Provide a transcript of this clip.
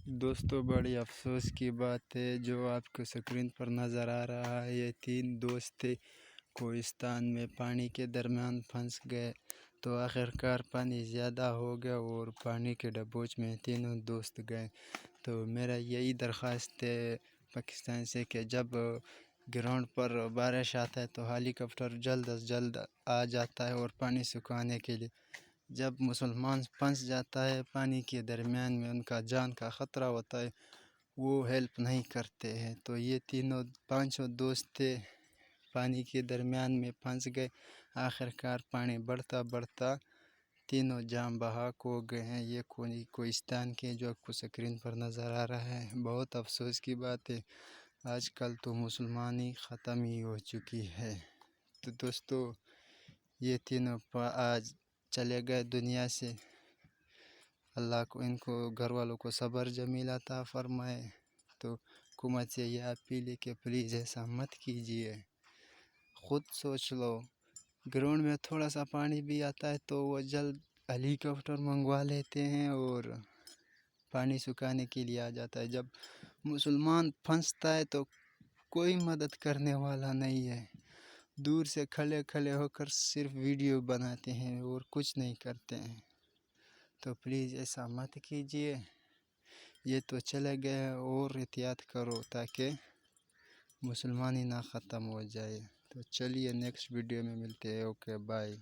دوستو بڑی افسوس کی بات ہے جو آپ کو اسکرین پر نظر آ رہا ہے، یہ 3 دوست تھے کوہستان میں پانی کے درمیان پھنس گئے تو آخرکار پانی زیادہ ہو گیا اور پانی کے ڈبوچ میں تینوں دوست گئے۔ تو میرا یہی درخواست ہے پاکستان سے کہ جب گراؤنڈ پر بارش آتا ہے تو ہیلی کاپٹر جلد از جلد آ جاتا ہے اور پانی سکھانے کے لیے۔ جب مسلمان پھنس جاتا ہے پانی کے درمیان میں، ان کا جان کا خطرہ ہوتا ہے، وہ ہیلپ نہیں کرتے ہیں۔ تو یہ پانچوں دوست تھے، پانی کے درمیان میں پھنس گئے، آخرکار پانی بڑھتا بڑھتا تینوں جان بحق ہو گئے ہیں۔ یہ کوہستان کے جو آپ کو سکرین پر نظر آ رہا ہے، بہت افسوس کی بات ہے، آج کل تو مسلمانی ختم ہی ہو چکی ہے۔ تو دوستو یہ تینوں آج چلے گئے دنیا سے، اللہ کو ان کو گھر والوں کو صبر جمیل عطا فرمائے۔ تو حکومت سے یہ اپیل ہے کہ پلیز ایسا مت کیجیے، خود سوچ لو، گراؤنڈ میں تھوڑا سا پانی بھی آتا ہے تو وہ جلد ہیلی کاپٹر منگوا لیتے ہیں اور پانی سکھانے کے لیے آ جاتا ہے۔ جب مسلمان پھنستا ہے تو کوئی مدد کرنے والا نہیں ہے، دور سے کھڑے کھڑے ہو کر صرف ویڈیو بناتے ہیں اور کچھ نہیں کرتے ہیں۔ تو پلیز ایسا مت کیجیے، یہ تو چلے گئے اور احتیاط کرو تاکہ مسلمانی نہ ختم ہو جائے۔ تو چلیے نیکسٹ ویڈیو میں ملتے ہیں، اوکے بائے۔